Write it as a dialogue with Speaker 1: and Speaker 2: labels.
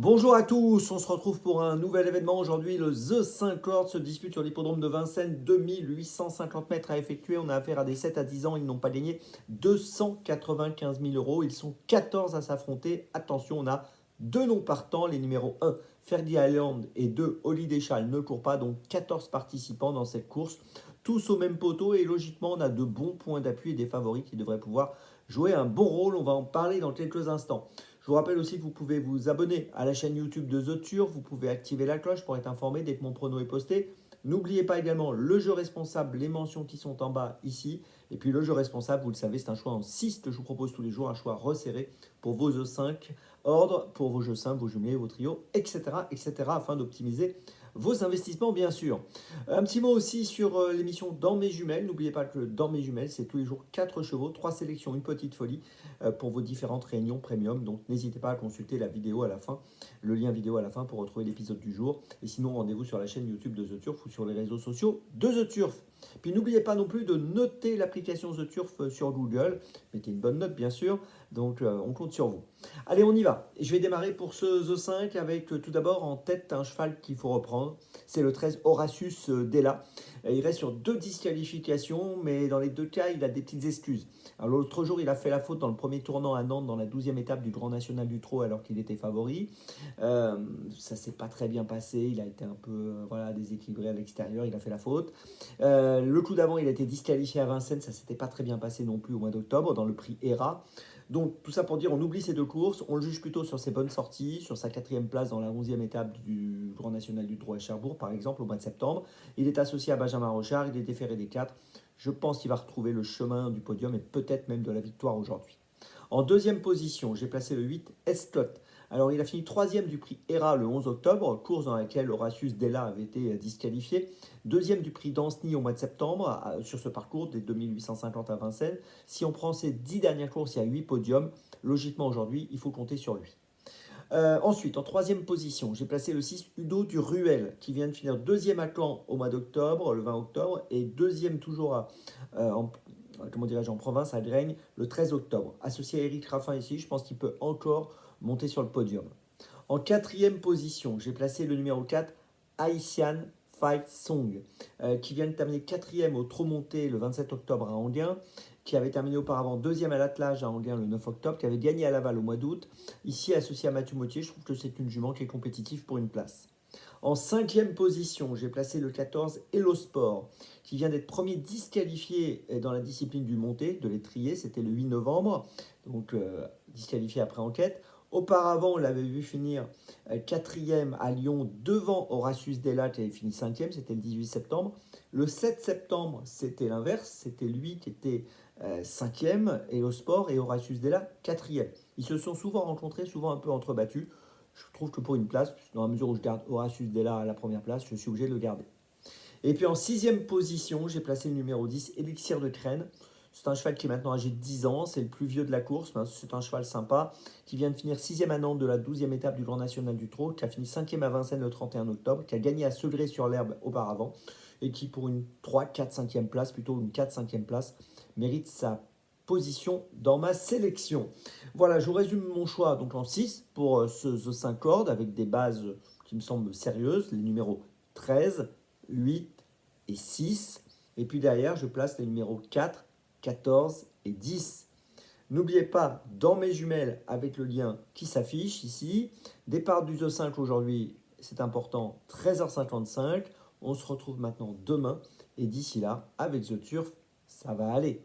Speaker 1: Bonjour à tous, on se retrouve pour un nouvel événement. Aujourd'hui, le The 5 Lord se dispute sur l'hippodrome de Vincennes. 2850 mètres à effectuer. On a affaire à des 7 à 10 ans. Ils n'ont pas gagné 295 000 euros. Ils sont 14 à s'affronter. Attention, on a deux noms partants. Les numéros 1, Ferdi Island, et 2, Holiday Chal ne courent pas. Donc 14 participants dans cette course. Tous au même poteau. Et logiquement, on a de bons points d'appui et des favoris qui devraient pouvoir jouer un bon rôle. On va en parler dans quelques instants. Je vous rappelle aussi que vous pouvez vous abonner à la chaîne YouTube de The Turf, vous pouvez activer la cloche pour être informé dès que mon prono est posté. N'oubliez pas également le jeu responsable, les mentions qui sont en bas ici. Et puis le jeu responsable, vous le savez, c'est un choix en 6 que je vous propose tous les jours, un choix resserré pour vos E5 ordres, pour vos jeux simples, vos jumelés, vos trios, etc. afin d'optimiser vos investissements, bien sûr. Un petit mot aussi sur l'émission Dans mes jumelles. N'oubliez pas que Dans mes jumelles, c'est tous les jours 4 chevaux, 3 sélections, une petite folie pour vos différentes réunions premium. Donc n'hésitez pas à consulter la vidéo à la fin, le lien vidéo à la fin pour retrouver l'épisode du jour. Et sinon, rendez-vous sur la chaîne YouTube de The Turf ou sur les réseaux sociaux de The Turf. Puis n'oubliez pas non plus de noter l'application The Turf sur Google. Mettez une bonne note, bien sûr. Donc on compte sur vous. Allez, on y va. Je vais démarrer pour ce The 5 avec tout d'abord en tête un cheval qu'il faut reprendre. C'est le 13 Horatius Della. Il reste sur 2 disqualifications, mais dans les 2 cas, il a des petites excuses. Alors l'autre jour, il a fait la faute dans le premier tournant à Nantes, dans la 12e étape du Grand National du Trot, alors qu'il était favori. Ça s'est pas très bien passé. Il a été un peu déséquilibré à l'extérieur. Il a fait la faute. Le coup d'avant, il a été disqualifié à Vincennes. Ça s'était pas très bien passé non plus au mois d'octobre, dans le prix ERA. Donc tout ça pour dire, on oublie ces 2 courses, on le juge plutôt sur ses bonnes sorties, sur sa 4e place dans la 11e étape du Grand National du Trot à Cherbourg, par exemple, au mois de septembre. Il est associé à Benjamin Rochard, il est déféré des 4. Je pense qu'il va retrouver le chemin du podium et peut-être même de la victoire aujourd'hui. En 2e position, j'ai placé le 8, Esclot. Alors, il a fini 3e du prix ERA le 11 octobre, course dans laquelle Horatius Della avait été disqualifié. 2e du prix Danceny au mois de septembre, sur ce parcours des 2850 à Vincennes. Si on prend ces 10 dernières courses, il y a 8 podiums. Logiquement, aujourd'hui, il faut compter sur lui. Ensuite, en 3e position, j'ai placé le 6, Udo du Ruel, qui vient de finir 2e à Caen au mois d'octobre, le 20 octobre, et 2e toujours en province à Graigne le 13 octobre. Associé à Eric Raffin ici, je pense qu'il peut encore monter sur le podium. En 4e position, j'ai placé le numéro 4, Haitian Fight Song, qui vient de terminer 4e au Trot Monté le 27 octobre à Anguin, qui avait terminé auparavant 2e à l'attelage à Anguin le 9 octobre, qui avait gagné à Laval au mois d'août. Ici, associé à Mathieu Mottier, je trouve que c'est une jument qui est compétitive pour une place. En 5e position, j'ai placé le 14 Hello Sport, qui vient d'être premier disqualifié dans la discipline du monté, de l'étrier, c'était le 8 novembre, donc disqualifié après enquête. Auparavant, on l'avait vu finir 4e à Lyon devant Horatius Della qui avait fini 5e, c'était le 18 septembre. Le 7 septembre, c'était l'inverse, c'était lui qui était 5e, Hello Sport, et Horatius Della 4e. Ils se sont souvent rencontrés, souvent un peu entrebattus. Je trouve que pour une place, dans la mesure où je garde Horatius Della à la première place, je suis obligé de le garder. Et puis en 6e position, j'ai placé le numéro 10, Elixir de Crène. C'est un cheval qui est maintenant âgé de 10 ans, c'est le plus vieux de la course, c'est un cheval sympa, qui vient de finir 6e à Nantes de la 12e étape du Grand National du Trot, qui a fini 5e à Vincennes le 31 octobre, qui a gagné à Segré sur l'herbe auparavant, et qui pour une 3, 4, 5e place, plutôt une 4, 5e place, mérite sa position dans ma sélection. Voilà, je vous résume mon choix donc en 6 pour ce 5 cordes avec des bases qui me semblent sérieuses, les numéros 13, 8 et 6. Et puis derrière, je place les numéros 4, 14 et 10. N'oubliez pas, dans mes jumelles, avec le lien qui s'affiche ici, départ du The 5 aujourd'hui, c'est important, 13h55. On se retrouve maintenant demain. Et d'ici là, avec The Turf, ça va aller.